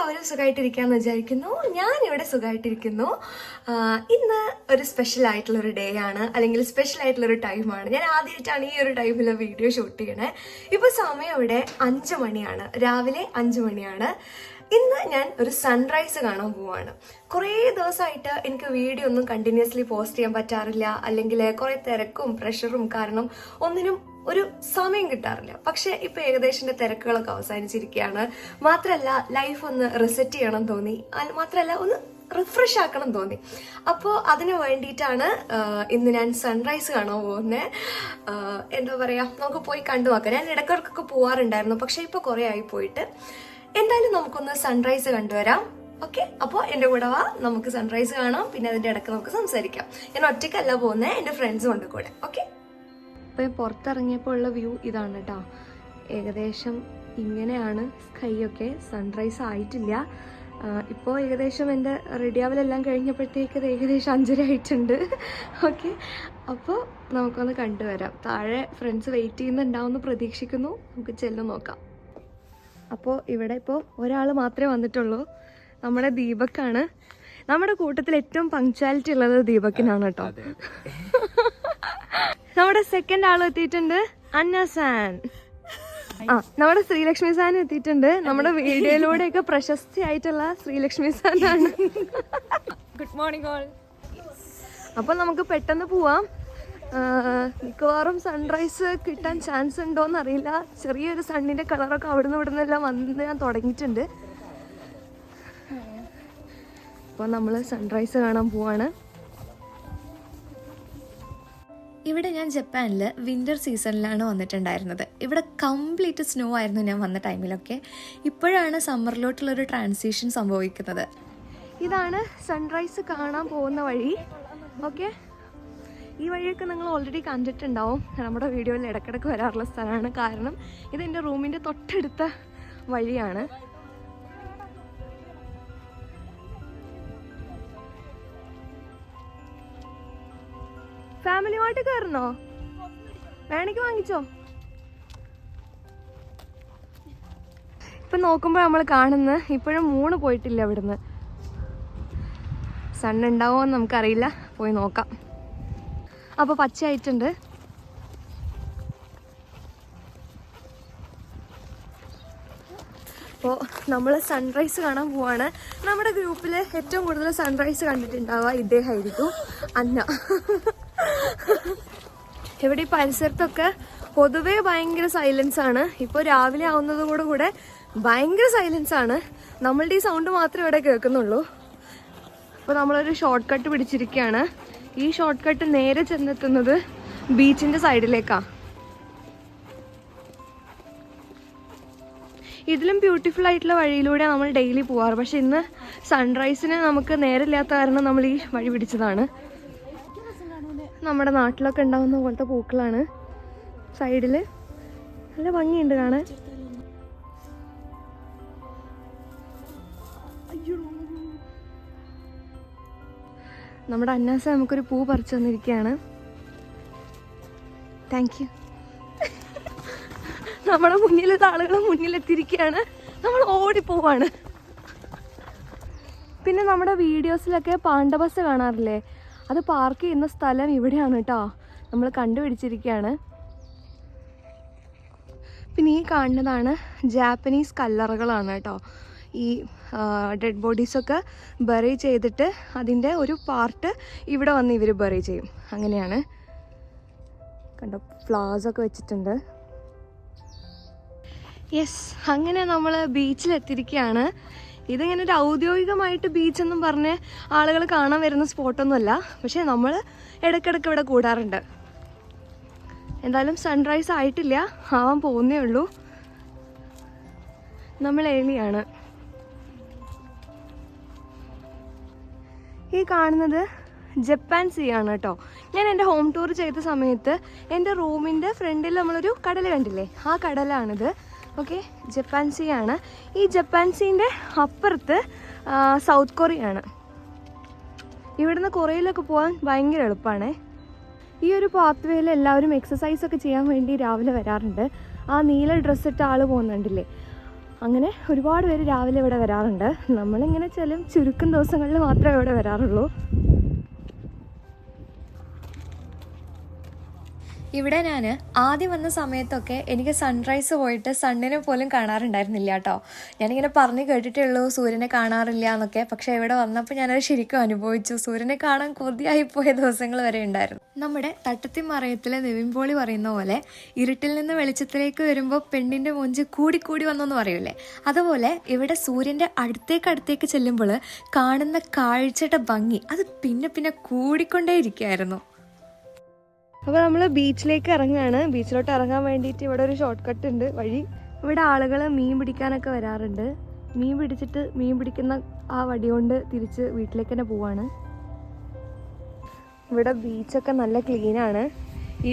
എല്ലാവരും സുഖമായിട്ടിരിക്കാന്ന് വിചാരിക്കുന്നു. ഞാനിവിടെ സുഖമായിട്ടിരിക്കുന്നു. ഇന്ന് ഒരു സ്പെഷ്യൽ ആയിട്ടുള്ളൊരു ഡേ ആണ്, അല്ലെങ്കിൽ സ്പെഷ്യൽ ആയിട്ടുള്ളൊരു ടൈമാണ്. ഞാൻ ആദ്യമായിട്ടാണ് ഈ ഒരു ടൈമിൽ വീഡിയോ ഷൂട്ട് ചെയ്യണേ. ഇപ്പോൾ സമയം ഇവിടെ 5 മണിയാണ്, രാവിലെ 5 മണിയാണ്. ഇന്ന് ഞാൻ ഒരു സൺറൈസ് കാണാൻ പോവാണ്. കുറേ ദിവസമായിട്ട് എനിക്ക് വീഡിയോ ഒന്നും കണ്ടിന്യൂസ്ലി പോസ്റ്റ് ചെയ്യാൻ പറ്റാറില്ല, അല്ലെങ്കിൽ കുറേ തിരക്കും പ്രഷറും കാരണം ഒന്നിനും ഒരു സമയം കിട്ടാറില്ല. പക്ഷെ ഇപ്പൊ ഏകദേശം തിരക്കുകളൊക്കെ അവസാനിച്ചിരിക്കുകയാണ്. മാത്രമല്ല ലൈഫ് ഒന്ന് റിസെറ്റ് ചെയ്യണം തോന്നി, മാത്രമല്ല ഒന്ന് റിഫ്രഷ് ആക്കണം തോന്നി. അപ്പോൾ അതിന് വേണ്ടിയിട്ടാണ് ഇന്ന് ഞാൻ സൺറൈസ് കാണാൻ പോകുന്നത്. എന്താ പറയുക, നമുക്ക് പോയി കണ്ടു നോക്കാം. ഞാൻ ഇടയ്ക്കിടയ്ക്കൊക്കെ പോവാറുണ്ടായിരുന്നു, പക്ഷെ ഇപ്പൊ കുറേ ആയി പോയിട്ട്. എന്തായാലും നമുക്കൊന്ന് സൺറൈസ് കണ്ടുവരാം. ഓക്കെ, അപ്പോൾ എൻ്റെ കൂടെ വാ, നമുക്ക് സൺറൈസ് കാണാം. പിന്നെ അതിൻ്റെ ഇടയ്ക്ക് നമുക്ക് സംസാരിക്കാം. ഞാൻ ഒറ്റയ്ക്കല്ല പോകുന്നത്, എൻ്റെ ഫ്രണ്ട്സും ഉണ്ട് കൂടെ. ഓക്കെ, അപ്പോൾ പുറത്തിറങ്ങിയപ്പോൾ ഉള്ള വ്യൂ ഇതാണ് കേട്ടോ. ഏകദേശം ഇങ്ങനെയാണ് സ്കൈയൊക്കെ. സൺറൈസ് ആയിട്ടില്ല. ഇപ്പോൾ ഏകദേശം എൻ്റെ റെഡിയാവലെല്ലാം കഴിഞ്ഞപ്പോഴത്തേക്ക് ഏകദേശം 5:30 ആയിട്ടുണ്ട്. ഓക്കെ, അപ്പോൾ നമുക്കൊന്ന് കണ്ടുവരാം. താഴെ ഫ്രണ്ട്സ് വെയിറ്റ് ചെയ്യുന്നുണ്ടാവുമെന്ന് പ്രതീക്ഷിക്കുന്നു. നമുക്ക് ചെല്ലു നോക്കാം. അപ്പോൾ ഇവിടെ ഇപ്പോൾ ഒരാൾ മാത്രമേ വന്നിട്ടുള്ളൂ, നമ്മുടെ ദീപക്കാണ്. നമ്മുടെ കൂട്ടത്തിൽ ഏറ്റവും പങ്ക്ച്വാലിറ്റി ഉള്ളത് ദീപക്കിനാണ് കേട്ടോ. നമ്മുടെ സെക്കൻഡ് ആൾ എത്തിയിട്ടുണ്ട്, അന്നസാൻ. നമ്മുടെ ശ്രീലക്ഷ്മി സാൻ എത്തിയിട്ടുണ്ട്. നമ്മുടെ വീഡിയോയിലൂടെയൊക്കെ പ്രശസ്തി ആയിട്ടുള്ള ശ്രീലക്ഷ്മി സാനാണ്. Good morning all. അപ്പൊ നമുക്ക് പെട്ടെന്ന് പോവാം. മിക്കവാറും സൺറൈസ് കിട്ടാൻ ചാൻസ് ഉണ്ടോന്ന് അറിയില്ല. ചെറിയൊരു സണ്ണിന്റെ കളറൊക്കെ അവിടുന്ന് ഇവിടുന്നെല്ലാം വന്ന് ഞാൻ തുടങ്ങിയിട്ടുണ്ട്. അപ്പോൾ നമ്മൾ സൺറൈസ് കാണാൻ പോവാണ്. ഇവിടെ ഞാൻ ജപ്പാനിൽ വിൻ്റർ സീസണിലാണ് വന്നിട്ടുണ്ടായിരുന്നത്. ഇവിടെ കംപ്ലീറ്റ് സ്നോ ആയിരുന്നു ഞാൻ വന്ന ടൈമിലൊക്കെ. ഇപ്പോഴാണ് സമ്മറിലോട്ടുള്ളൊരു ട്രാൻസിഷൻ സംഭവിക്കുന്നത്. ഇതാണ് സൺറൈസ് കാണാൻ പോകുന്ന വഴി. ഓക്കെ, ഈ വഴിയൊക്കെ നിങ്ങൾ ഓൾറെഡി കണ്ടിട്ടുണ്ടാവും. നമ്മുടെ വീഡിയോയിൽ ഇടയ്ക്കിടയ്ക്ക് വരാറുള്ള സ്ഥലമാണ്. കാരണം ഇതെൻ്റെ റൂമിൻ്റെ തൊട്ടടുത്ത വഴിയാണ്. ഫാമിലിയുമായിട്ട് കയറുന്നോ? വേണമെങ്കിൽ വാങ്ങിച്ചോ. ഇപ്പം നോക്കുമ്പോൾ നമ്മൾ കാണുന്ന ഇപ്പോഴും 3 പോയിട്ടില്ല ഇവിടുന്ന്. സൺ ഉണ്ടാവുമോയെന്ന് നമുക്കറിയില്ല, പോയി നോക്കാം. അപ്പോൾ പച്ചയായിട്ടുണ്ട്. അപ്പോൾ നമ്മൾ സൺറൈസ് കാണാൻ പോവാണ്. നമ്മുടെ ഗ്രൂപ്പിൽ ഏറ്റവും കൂടുതൽ സൺറൈസ് കണ്ടിട്ടുണ്ടാവുക ഇദ്ദേഹമായിരിക്കും, അന്ന. ഇവിടെ ഈ പരിസരത്തൊക്കെ പൊതുവേ ഭയങ്കര സൈലൻസ് ആണ്. ഇപ്പോൾ രാവിലെ ആവുന്നതും കൂടെ ഭയങ്കര സൈലൻസ് ആണ്. നമ്മളുടെ ഈ സൗണ്ട് മാത്രമേ ഇവിടെ കേൾക്കുന്നുള്ളൂ. അപ്പോൾ നമ്മളൊരു ഷോർട്ട് കട്ട് പിടിച്ചിരിക്കുകയാണ്. ഈ ഷോർട്ട് കട്ട് നേരെ ചെന്നെത്തുന്നത് ബീച്ചിൻ്റെ സൈഡിലേക്കാണ്. ഇതിലും ബ്യൂട്ടിഫുൾ ആയിട്ടുള്ള വഴിയിലൂടെ നമ്മൾ ഡെയിലി പോവാറ്. പക്ഷെ ഇന്ന് സൺറൈസിന് നമുക്ക് നേരമില്ലാത്ത കാരണം നമ്മൾ ഈ വഴി പിടിച്ചതാണ്. നമ്മുടെ നാട്ടിലൊക്കെ ഉണ്ടാവുന്ന പോലത്തെ പൂക്കളാണ് സൈഡിൽ. നല്ല ഭംഗിയുണ്ട് കാണാൻ. നമ്മുടെ അന്നാസ നമുക്കൊരു പൂ പറിച്ചു തന്നിരിക്കുകയാണ്. Thank you. നമ്മുടെ മുന്നിലത്തെ ആളുകൾ മുന്നിലെത്തിയിരിക്കുകയാണ്. നമ്മൾ ഓടിപ്പോവാണ്. പിന്നെ നമ്മുടെ വീഡിയോസിലൊക്കെ പാണ്ട ബസ് കാണാറില്ലേ, അത് പാർക്ക് ചെയ്യുന്ന സ്ഥലം ഇവിടെയാണ് കേട്ടോ. നമ്മൾ കണ്ടുപിടിച്ചിരിക്കുകയാണ്. പിന്നെ ഈ കാണുന്നതാണ് ജാപ്പനീസ് കല്ലറകളാണ് കേട്ടോ. ഈ ഡെഡ് ബോഡീസൊക്കെ ബറി ചെയ്തിട്ട് അതിൻ്റെ ഒരു പാർട്ട് ഇവിടെ വന്ന് ഇവർ ബറി ചെയ്യും. അങ്ങനെയാണ് കണ്ടോ, ഫ്ലവേഴ്സൊക്കെ വെച്ചിട്ടുണ്ട്. യെസ്, അങ്ങനെ നമ്മൾ ബീച്ചിലെത്തിയിരിക്കുകയാണ്. ഇതിങ്ങനെ ഒരു ഔദ്യോഗികമായിട്ട് ബീച്ചെന്നും പറഞ്ഞ് ആളുകൾ കാണാൻ വരുന്ന സ്പോട്ടൊന്നുമല്ല. പക്ഷേ നമ്മൾ ഇടയ്ക്കിടയ്ക്ക് ഇവിടെ കൂടാറുണ്ട്. എന്തായാലും സൺറൈസ് ആയിട്ടില്ല, ആവാൻ പോകുന്നേ ഉള്ളൂ. നമ്മൾ ഏളിയാണ്. ഈ കാണുന്നത് ജപ്പാൻ സീ ആണ് കേട്ടോ. ഞാൻ എൻ്റെ ഹോം ടൂർ ചെയ്ത സമയത്ത് എൻ്റെ റൂമിൻ്റെ ഫ്രണ്ടിൽ നമ്മളൊരു കടൽ കണ്ടില്ലേ, ആ കടലാണിത്. ഓക്കെ, ജപ്പാൻ സീ ആണ്. ഈ ജപ്പാൻ സീൻ്റെ അപ്പുറത്ത് സൗത്ത് കൊറിയ ആണ്. ഇവിടുന്ന് കൊറിയയിലൊക്കെ പോകാൻ ഭയങ്കര എളുപ്പമാണ്. ഈ ഒരു പാത്വേയിൽ എല്ലാവരും എക്സസൈസൊക്കെ ചെയ്യാൻ വേണ്ടി രാവിലെ വരാറുണ്ട്. ആ നീല ഡ്രസ്സിട്ട ആൾ പോകുന്നുണ്ടല്ലേ, അങ്ങനെ ഒരുപാട് പേര് രാവിലെ ഇവിടെ വരാറുണ്ട്. നമ്മളിങ്ങനെ ചുരുക്കം ദിവസങ്ങളിൽ മാത്രമേ ഇവിടെ വരാറുള്ളൂ. ഇവിടെ ഞാൻ ആദ്യം വന്ന സമയത്തൊക്കെ എനിക്ക് സൺറൈസ് പോയിട്ട് സണ്ണിനെ പോലും കാണാറുണ്ടായിരുന്നില്ല കേട്ടോ. ഞാനിങ്ങനെ പറഞ്ഞു കേട്ടിട്ടേ ഉള്ളൂ സൂര്യനെ കാണാറില്ല എന്നൊക്കെ. പക്ഷേ ഇവിടെ വന്നപ്പോൾ ഞാനത് ശരിക്കും അനുഭവിച്ചു. സൂര്യനെ കാണാൻ കൊതിയായിപ്പോയ ദിവസങ്ങൾ വരെ ഉണ്ടായിരുന്നു. നമ്മുടെ തട്ടത്തിമറയത്തിലെ നിവിൻ പോളി പറയുന്ന പോലെ ഇരുട്ടിൽ നിന്ന് വെളിച്ചത്തിലേക്ക് വരുമ്പോൾ പെണ്ണിൻ്റെ മൊഞ്ച് കൂടി വന്നെന്ന് പറയൂലേ, അതുപോലെ ഇവിടെ സൂര്യൻ്റെ അടുത്തേക്ക് ചെല്ലുമ്പോൾ കാണുന്ന കാഴ്ചയുടെ ഭംഗി അത് പിന്നെ കൂടിക്കൊണ്ടേ ഇരിക്കുകയായിരുന്നു. അപ്പോൾ നമ്മൾ ബീച്ചിലേക്ക് ഇറങ്ങുകയാണ്. ബീച്ചിലോട്ട് ഇറങ്ങാൻ വേണ്ടിയിട്ട് ഇവിടെ ഒരു ഷോർട്ട് കട്ട് ഉണ്ട് വഴി. ഇവിടെ ആളുകൾ മീൻ പിടിക്കാനൊക്കെ വരാറുണ്ട്. മീൻ പിടിക്കുന്ന ആ വടി കൊണ്ട് തിരിച്ച് വീട്ടിലേക്ക് തന്നെ പോവാണ്. ഇവിടെ ബീച്ചൊക്കെ നല്ല ക്ലീനാണ്.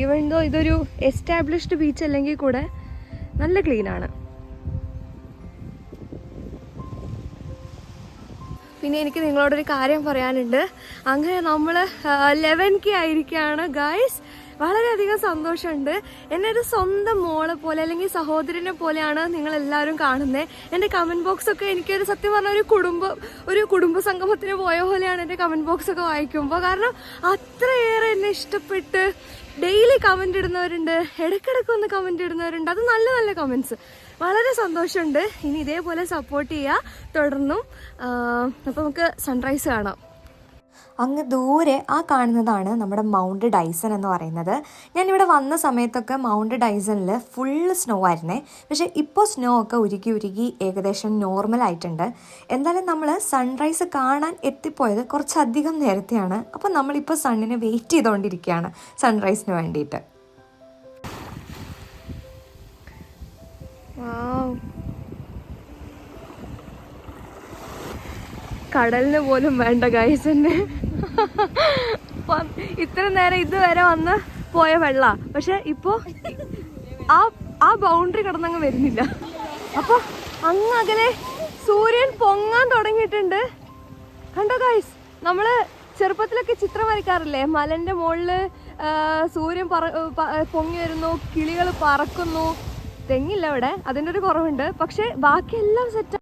ഈവൻ ദോ ഇതൊരു എസ്റ്റാബ്ലിഷ്ഡ് ബീച്ച് അല്ലെങ്കിൽ കൂടെ നല്ല ക്ലീനാണ്. പിന്നെ എനിക്ക് നിങ്ങളോടൊരു കാര്യം പറയാനുണ്ട്. അങ്ങനെ നമ്മൾ 11K ആയിരിക്കുകയാണ് ഗൈസ്. വളരെയധികം സന്തോഷമുണ്ട്. എന്നെ ഒരു സ്വന്തം മോളെ പോലെ അല്ലെങ്കിൽ സഹോദരനെ പോലെയാണ് നിങ്ങളെല്ലാവരും കാണുന്നത്. എൻ്റെ കമൻറ്റ് ബോക്സൊക്കെ എനിക്കൊരു സത്യം പറഞ്ഞ ഒരു കുടുംബ സംഗമത്തിന് പോയ പോലെയാണ് എൻ്റെ കമൻറ്റ് ബോക്സൊക്കെ വായിക്കുമ്പോൾ. കാരണം അത്രയേറെ എന്നെ ഇഷ്ടപ്പെട്ട് ഡെയിലി കമൻ്റ് ഇടുന്നവരുണ്ട്, ഇടയ്ക്കിടയ്ക്ക് ഒന്ന് കമൻ്റ് ഇടുന്നവരുണ്ട്. അത് നല്ല നല്ല കമൻറ്റ്സ്. വളരെ സന്തോഷമുണ്ട്. ഇനി ഇതേപോലെ സപ്പോർട്ട് ചെയ്യുക തുടർന്നും. അപ്പോൾ നമുക്ക് സൺറൈസ് കാണാം. അങ്ങ് ദൂരെ ആ കാണുന്നതാണ് നമ്മുടെ മൗണ്ട് ഡൈസൺ എന്ന് പറയുന്നത്. ഞാനിവിടെ വന്ന സമയത്തൊക്കെ മൗണ്ട് ഡൈസണിൽ ഫുള്ള് സ്നോ ആയിരുന്നേ. പക്ഷേ ഇപ്പോൾ സ്നോ ഒക്കെ ഉരുക്കി ഏകദേശം നോർമലായിട്ടുണ്ട്. എന്തായാലും നമ്മൾ സൺറൈസ് കാണാൻ എത്തിപ്പോയത് കുറച്ചധികം നേരത്തെയാണ്. അപ്പോൾ നമ്മളിപ്പോൾ സണ്ണിനെ വെയിറ്റ് ചെയ്തുകൊണ്ടിരിക്കുകയാണ് സൺറൈസിന് വേണ്ടിയിട്ട്. കടലിന് പോലും വേണ്ട ഗൈസ് എന്നെ. ഇത്ര നേരം ഇതുവരെ വന്ന് പോയ വെള്ള, പക്ഷെ ഇപ്പോ ആ ബൗണ്ടറി കടന്നങ്ങ് വരുന്നില്ല. അപ്പൊ അങ്ങകലെ സൂര്യൻ പൊങ്ങാൻ തുടങ്ങിയിട്ടുണ്ട്. കണ്ടോ ഗൈസ്, നമ്മള് ചെറുപ്പത്തിലൊക്കെ ചിത്രം വരയ്ക്കാറില്ലേ, മലന്റെ മുകളില് സൂര്യൻ പൊങ്ങി വരുന്നു, കിളികൾ പറക്കുന്നു. തെങ്ങില്ല ഇവിടെ, അതിൻ്റെ ഒരു കുറവുണ്ട്. പക്ഷെ ബാക്കിയെല്ലാം സെറ്റ്.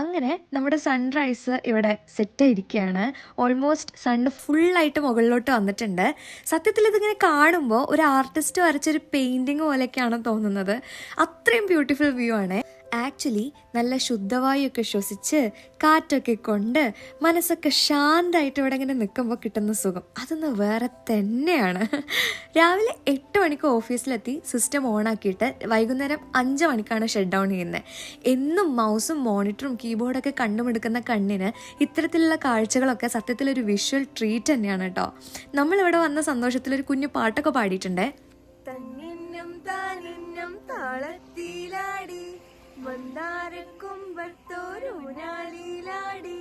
അങ്ങനെ നമ്മുടെ സൺറൈസ് ഇവിടെ സെറ്റായിരിക്കുകയാണ്. ഓൾമോസ്റ്റ് സണ്ണ് ഫുള്ളായിട്ട് മുകളിലോട്ട് വന്നിട്ടുണ്ട്. സത്യത്തിൽ ഇതിങ്ങനെ കാണുമ്പോൾ ഒരു ആർട്ടിസ്റ്റ് വരച്ചൊരു പെയിൻറ്റിങ് പോലെയൊക്കെയാണ് തോന്നുന്നത്. അത്രയും ബ്യൂട്ടിഫുൾ വ്യൂ ആണ്. ആക്ച്വലി നല്ല ശുദ്ധവായുവൊക്കെ ശ്വസിച്ച് കാറ്റൊക്കെ കൊണ്ട് മനസ്സൊക്കെ ശാന്തമായിട്ട് ഇവിടെ ഇങ്ങനെ നിൽക്കുമ്പോൾ കിട്ടുന്ന സുഖം അതൊന്ന് വേറെ തന്നെയാണ്. രാവിലെ 8 മണിക്ക് ഓഫീസിലെത്തി സിസ്റ്റം ഓണാക്കിയിട്ട് വൈകുന്നേരം 5 മണിക്കാണ് ഷട്ട് ഡൗൺ ചെയ്യുന്നത്. എന്നും മൗസും മോണിറ്ററും കീബോർഡൊക്കെ കണ്ടുമെടുക്കുന്ന കണ്ണിന് ഇത്തരത്തിലുള്ള കാഴ്ചകളൊക്കെ സത്യത്തിലൊരു വിഷ്വൽ ട്രീറ്റ് തന്നെയാണ് കേട്ടോ. നമ്മളിവിടെ വന്ന സന്തോഷത്തിലൊരു കുഞ്ഞു പാട്ടൊക്കെ പാടിയിട്ടുണ്ട്. മന്ദാരക്കുമ്പത്തോരൂനാലിലാടി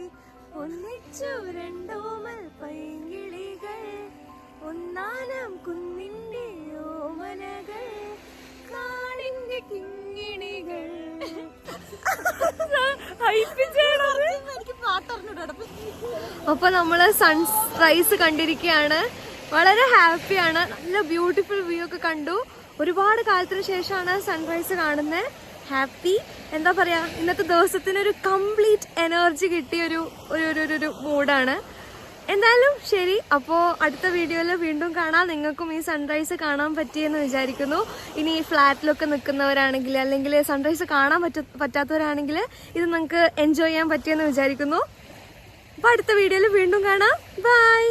ഒന്നിച്ചു രണ്ടോമൽ പൈങ്കിളികൾ ഒന്നാനാം കുന്നിന്റെ ഓമനകൾ കാടിന്റെ കിങ്ങിണികൾ. അപ്പൊ നമ്മള് സൺറൈസ് കണ്ടിരിക്കുകയാണ്. വളരെ ഹാപ്പിയാണ്. നല്ല ബ്യൂട്ടിഫുൾ വ്യൂ ഒക്കെ കണ്ടു. ഒരുപാട് കാലത്തിന് ശേഷമാണ് സൺറൈസ് കാണുന്നത്. ഹാപ്പി, എന്താ പറയാ, ഇന്നത്തെ ദിവസത്തിനൊരു കംപ്ലീറ്റ് എനർജി കിട്ടിയ ഒരു മൂഡാണ്. എന്തായാലും ശരി, അപ്പോൾ അടുത്ത വീഡിയോയിൽ വീണ്ടും കാണാം. നിങ്ങൾക്കും ഈ സൺറൈസ് കാണാൻ പറ്റിയെന്ന് വിചാരിക്കുന്നു. ഇനി ഫ്ലാറ്റിലൊക്കെ നിൽക്കുന്നവരാണെങ്കിൽ അല്ലെങ്കിൽ സൺറൈസ് കാണാൻ പറ്റാത്തവരാണെങ്കിൽ ഇത് നിങ്ങൾക്ക് എൻജോയ് ചെയ്യാൻ പറ്റിയെന്ന് വിചാരിക്കുന്നു. അപ്പോൾ അടുത്ത വീഡിയോയിൽ വീണ്ടും കാണാം. ബൈ.